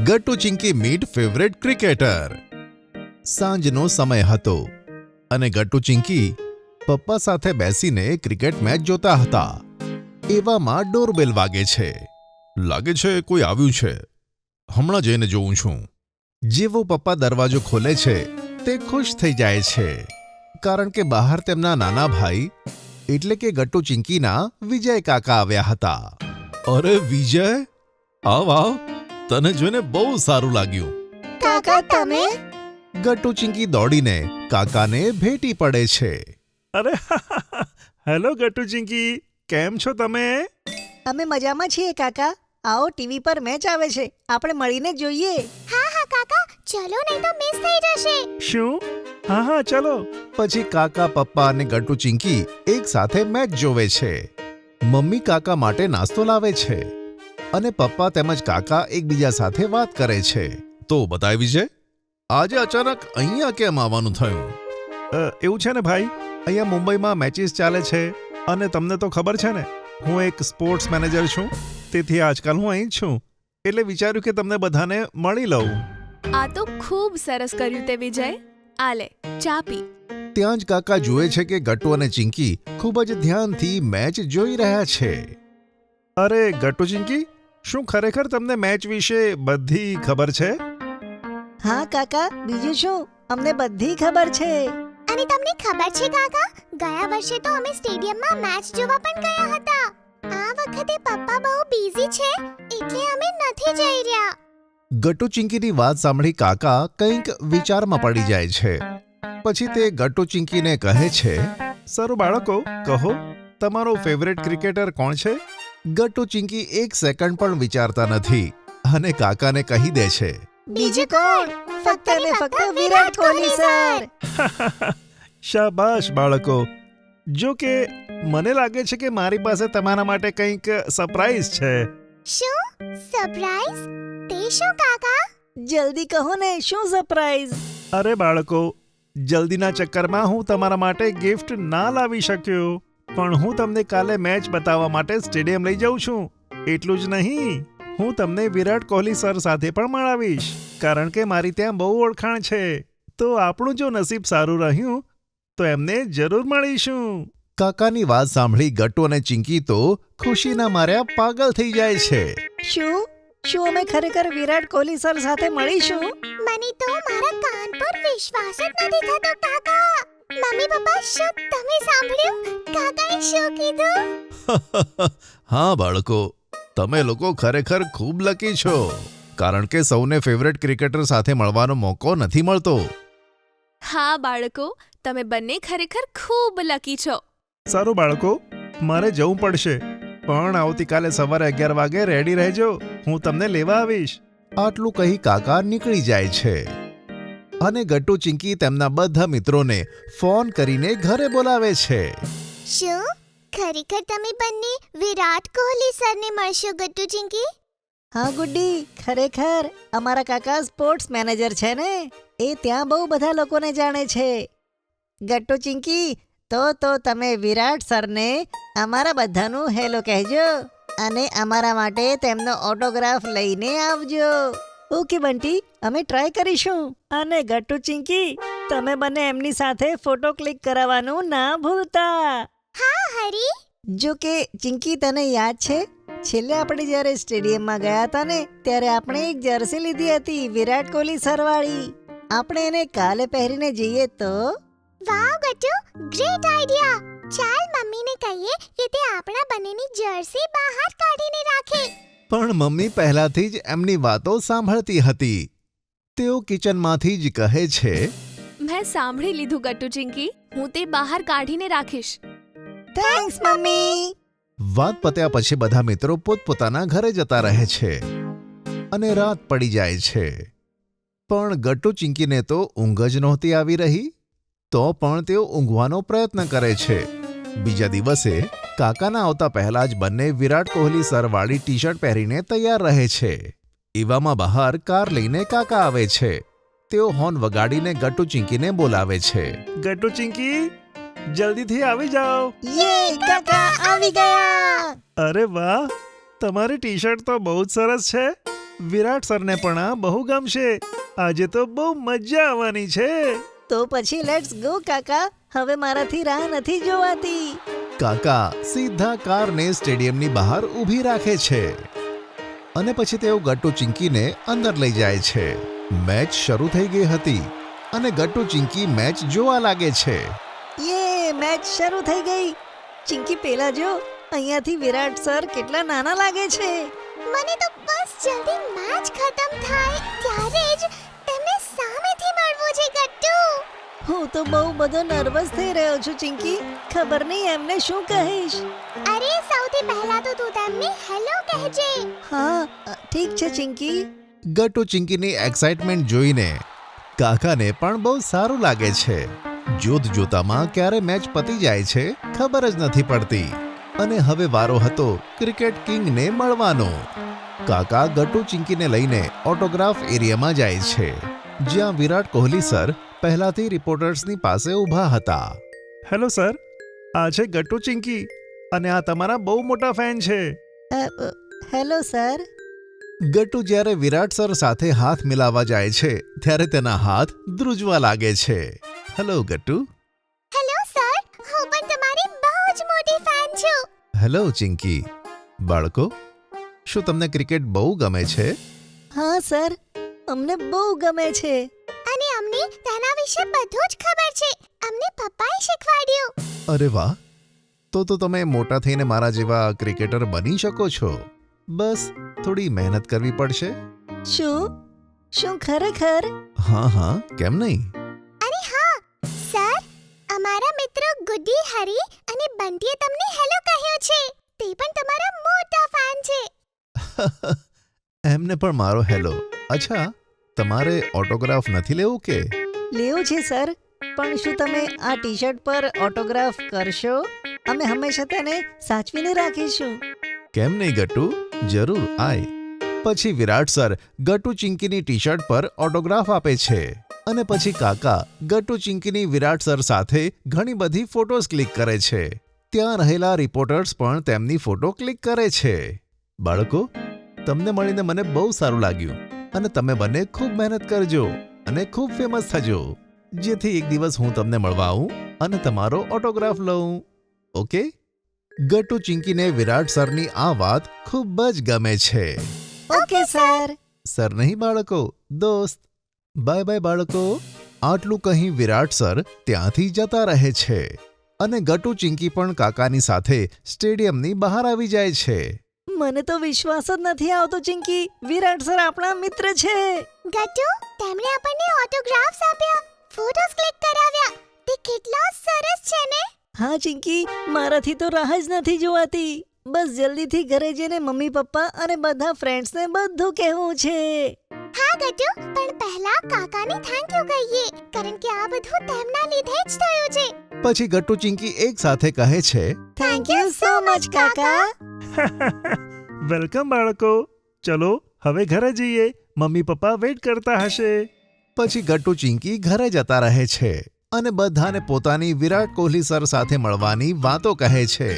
Gattu Chinki meet favourite cricketer. સાંજનો સમય હતો અને ગટ્ટુ ચિંકી પપ્પા સાથે બેસીને ક્રિકેટ મેચ જોતા હતા. એવામાં ડોરબેલ વાગે છે. લાગે છે કોઈ આવ્યું છે. હમણાં જઈને જોઉં છું. જેવો પપ્પા દરવાજો ખોલે છે તે ખુશ થઈ જાય છે, કારણ કે બહાર તેમના નાના ભાઈ એટલે કે ગટ્ટુ ચિંકીના વિજય કાકા આવ્યા હતા. અરે વિજય, આવ આવ, તને જોઈને બહુ સારું લાગ્યું. કાકા તમે? ગટ્ટુ ચિંકી દોડીને કાકાને ભેટી પડે છે. અરે હેલો ગટ્ટુ ચિંકી, કેમ છો તમે? અમે મજામાં છીએ કાકા. આવો, ટીવી પર મેચ આવે છે, આપણે મળીને જોઈએ. હા કાકા, ચલો નહીં તો મિસ થઈ જશે. શું? હા ચલો. પછી કાકા, પપ્પા અને ગટ્ટુ ચિંકી એક સાથે મેચ જોવે છે. મમ્મી કાકા માટે નાસ્તો લાવે છે અને પપ્પા તેમજ કાકા એકબીજા સાથે વાત કરે છે. તો બતાવી વિજય, આજે અચાનક અહીંયા કેમ આવવાનું થયું? એવું છે ને ભાઈ, અહીંયા મુંબઈમાં મેચિસ ચાલે છે અને તમને તો ખબર છે ને, હું એક સ્પોર્ટ્સ મેનેજર છું, તેથી આજકાલ હું અહીં જ છું, એટલે વિચાર્યું કે તમને બધાને મળી લઉં. આ તો ખૂબ સરસ કર્યું તે વિજય. આ લે, ચા પી. ત્યાં જ કાકા જુએ છે કે ગટ્ટુ અને ચિંકી ખૂબ જ ધ્યાનથી મેચ જોઈ રહ્યા છે. અરે ગટ્ટુ ચિંકી, શું ખરેખર તમને મેચ વિશે બધી ખબર છે? હા કાકા, બીજું શું, અમને બધી ખબર છે. અને તમને ખબર છે કાકા, ગયા વર્ષે તો અમે સ્ટેડિયમમાં મેચ જોવા પણ ગયા હતા. આ વખતે પપ્પા બહુ બિઝી છે, એટલે અમે નથી જઈ રહ્યા. ગટ્ટુ ચિંકીની વાત સાંભળી કાકા કંઈક વિચારમાં પડી જાય છે. પછી તે ગટ્ટુ ચિંકીને કહે છે, સારું બાળકો, કહો તમારો ફેવરેટ ક્રિકેટર કોણ છે? ગટ્ટુ ચિંકી એક સેકન્ડ પણ વિચારતા નથી અને કાકાને કહી દે છે, બીજું કોણ? ફક્ત ને ફક્ત વિરાટ કોહલી સર. શાબાશ બાળકો. જો કે મને લાગે છે કે મારી પાસે તમારા માટે કંઈક સરપ્રાઈઝ છે. શું સરપ્રાઈઝ? તે શું કાકા? જલ્દી કહો ને, શું સરપ્રાઈઝ? અરે બાળકો, જલ્દીના ચક્કરમાં હું તમારા માટે ગિફ્ટ ના લાવી શક્યો, પણ હું તમને કાલે મેચ બતાવવા માટે સ્ટેડિયમ લઈ જાઉં છું. એટલું જ નહીં, હું તમને વિરાટ કોહલી સર સાથે પણ મળાવીશ, કારણ કે મારી ત્યાં બહુ ઓળખાણ છે. તો આપણું જો નસીબ સારું રહ્યું તો એમને જરૂર મળીશું. કાકાની વાત સાંભળી ગટ્ટુ અને ચિંકી તો ખુશીના માર્યા પાગલ થઈ જાય છે. શું અમે ખરેખર વિરાટ કોહલી સર સાથે મળીશું? મને તો મારા કાન પર વિશ્વાસ જ નથી થતો કાકા. મમ્મી પપ્પા, શું તમે સાંભળ્યું? કાકાએ શું કીધું? હા બાળકો, તમે લોકો ખરેખર ખૂબ લકી છો, કારણ કે સૌને ફેવરેટ ક્રિકેટર સાથે મળવાનો મોકો નથી મળતો. હા બાળકો, તમે બંને ખરેખર ખૂબ લકી છો. સારું બાળકો, મારે જવું પડશે, પણ આવતીકાલે સવારે 11 વાગે રેડી રહેજો, હું તમને લેવા આવીશ. આટલું કહી કાકા નીકળી જાય છે અને ગટ્ટુ ચિંકી તેમના બધા મિત્રોને ફોન કરીને ઘરે બોલાવે છે. શું ખરેખર તમે બંને વિરાટ કોહલી સરને મળશો ગટ્ટુ ચિંકી? હા ગુડ્ડી, ખરેખર અમારા કાકા સ્પોર્ટ્સ મેનેજર છે ને, એ ત્યાં બહુ બધા લોકોને જાણે છે. ગટ્ટુ ચિંકી, તો તમે વિરાટ સરને અમારા બધાનું હેલો કહેજો અને અમારા માટે તેમનો ઓટોગ્રાફ લઈને આવજો. ઓકે બંટી, અમે ટ્રાય કરીશું. અને ગટ્ટુ ચિંકી, તમે બંને એમની સાથે ફોટો ક્લિક કરાવવાનું ના ભૂલતા. હા હરી. જો કે ચિંકી, તને યાદ છે, છેલ્લે આપણે જ્યારે સ્ટેડિયમમાં ગયા હતા ને, ત્યારે આપણે એક જર્સી લીધી હતી વિરાટ કોહલી સરવાળી. આપણે એને કાલે પહેરીને જઈએ તો? વાવ ગટ્ટુ, ગ્રેટ આઈડિયા. ચાલ મમ્મીને કહીએ કે તે આપણા બંનેની જર્સી બહાર કાઢીને રાખે. પણ મમ્મી પહેલાથી જ એમની વાતો સાંભળતી હતી. તેઓ કિચનમાંથી જ કહે છે, મેં સાંભળી લીધું ગટ્ટુ ચિંકી, હું તે બહાર કાઢીને રાખીશ. Thanks mummy. વાત પત્યા પછી બધા મિત્રો પોતપોતાના ઘરે જતા રહે છે અને રાત પડી જાય છે. પણ ગટ્ટુ ચિંકીને તો ઊંઘ જ નહોતી આવી રહી, તો પણ તેઓ ઊંઘવાનો પ્રયત્ન કરે છે. બીજા દિવસે કાકાના આવતા પહેલા જ બંને વિરાટ કોહલી સરવાળી ટી શર્ટ પહેરીને તૈયાર રહે છે. એવામાં બહાર કાર લઈને કાકા આવે છે. તેઓ હોર્ન વગાડીને ગટ્ટુ ચિંકીને બોલાવે છે. ગટ્ટુ ચિંકી, જલ્દીથી આવી જાઓ. યે કાકા આવી ગયા. અરે વાહ, તમારી ટી શર્ટ તો બહુ જ સરસ છે. વિરાટ સરને પણ આ બહુ ગમશે. આજે તો બહુ મજા આવવાની છે. તો પછી લેટ્સ ગો કાકા. હવે મારાથી રાહ નથી જોવાતી. કાકા સીધા કારને સ્ટેડિયમની બહાર ઊભી રાખે છે અને પછી તેઓ ગટ્ટુ ચિંકીને અંદર લઈ જાય છે. મેચ શરૂ થઈ ગઈ હતી અને ગટ્ટુ ચિંકી મેચ જોવા લાગે છે. યે મેચ શરૂ થઈ ગઈ. ચિંકી પેલા જો, અહીંયાથી વિરાટ સર કેટલા નાના લાગે છે. મને તો બસ જલ્દી મેચ ખતમ થાય ત્યારે જ તેમને સામેથી મળવું છે ગટ્ટુ. હું તો બહુ બધો નર્વસ થઈ રહ્યો છું ચિંકી. ખબર નહીં એમને શું કહીશ. અરે સૌથી પહેલા તો તું તેમને હેલો કહેજે. હા ઠીક છે ચિંકી. ગટ્ટુ ચિંકીની એક્સાઇટમેન્ટ જોઈને કાકાને પણ બહુ સારું લાગે છે. જોત જોતામાં ક્યારે મેચ પતી જાય છે ખબર જ નથી પડતી. અને હવે વારો હતો ક્રિકેટ કિંગને મળવાનો. કાકા ગટ્ટુ ચિંકીને લઈને ઓટોગ્રાફ એરિયામાં જાય છે, જ્યાં વિરાટ કોહલી સર પહેલાથી રિપોર્ટર્સની પાસે ઊભા હતા. હેલો સર, આ છે ગટ્ટુ ચિંકી અને આ તમારા બહુ મોટા ફેન છે. Hello sir. ગટ્ટુ જ્યારે વિરાટ સર સાથે હાથ મિલાવવા જાય છે ત્યારે તેના હાથ ધ્રુજવા લાગે છે. હેલો ગટ્ટુ. હેલો સર, હું પણ તમારી બહુ જ મોટી ફેન છું. હેલો ચિંકી. બાળકો, શું તમને ક્રિકેટ બહુ ગમે છે? હા સર, અમને બહુ ગમે છે. અને અમને તેના વિશે બધું જ ખબર છે. અમને પપ્પાએ શીખવાડ્યું. અરે વાહ, તો તમે મોટા થઈને મારા જેવા ક્રિકેટર બની શકો છો. બસ થોડી મહેનત કરવી પડશે. શું ખરેખર? હા, કેમ નહીં? અરે હા સર, અમારા મિત્રો ગુડી, હરી અને બંટીએ તમને હેલો કહ્યું છે. તે પણ તમારા મોટા ફેન છે. એમને પણ મારો હેલો. અચ્છા, તમારે ઓટોગ્રાફ નથી લેવું કે? લેવું છે સર, પણ શું તમે આ ટી શર્ટ પર ઓટોગ્રાફ કરશો? અમે હંમેશા તેને સાચવીને રાખીશું. કેમ નહીં ગટ્ટુ, જરૂર આય. પછી વિરાટ સર ગટ્ટુ ચિંકીની ટી શર્ટ પર ઓટોગ્રાફ આપે છે અને પછી કાકા ગટ્ટુ ચિંકીની વિરાટ સર સાથે ઘણી બધી ફોટોઝ ક્લિક કરે છે. ત્યાં રહેલા રિપોર્ટર્સ પણ તેમની ફોટો ક્લિક કરે છે. બાળકો, તમને મળીને મને બહુ સારું લાગ્યું અને તમે બંને ખૂબ મહેનત કરજો અને ખૂબ ફેમસ થજો, જેથી એક દિવસ હું તમને મળવા આવું અને તમારો ઓટોગ્રાફ લઉં. ઓકે? ગટ્ટુ ચિંકીને વિરાટ સરની આ વાત ખૂબ જ ગમે છે. Okay sir. સર નહીં બાળકો, દોસ્ત. બાય બાય બાળકો. આટલું કહી વિરાટ સર ત્યાંથી જતા રહે છે અને ગટ્ટુ ચિંકી પણ કાકાની સાથે સ્ટેડિયમની બહાર આવી જાય છે. મને તો વિશ્વાસ જ નથી આવતો ચિંકી, વિરાટ સર આપણા મિત્ર છે. ગટ્ટુ, તેમણે આપણને ઓટોગ્રાફ્સ આપ્યા, ફોટોસ ક્લિક કરાવ્યા. તે કેટલા સરસ છે ને? હા ચિંકી, મારાથી તો રાહ જ નથી જોવાતી. બસ જલ્દીથી ઘરે જઈને મમ્મી પપ્પા અને બધા ફ્રેન્ડ્સને બધું કહેવું છે. હા ગટ્ટુ, પણ પહેલા કાકાને થેન્ક યુ કહીએ, કારણ કે આ બધું તેમના લીધે જ થયું છે. પછી ગટ્ટુ ચિંકી એક સાથે કહે છે, થેન્ક યુ સો મચ કાકા. વેલકમ બાળકો. ચલો હવે ઘરે જઈએ, મમ્મી પપ્પા વેઇટ કરતા હશે. પછી ગટ્ટુ ચિંકી ઘરે જતા રહે છે અને બધાને પોતાની વિરાટ કોહલી સર સાથે મળવાની વાતો કહે છે.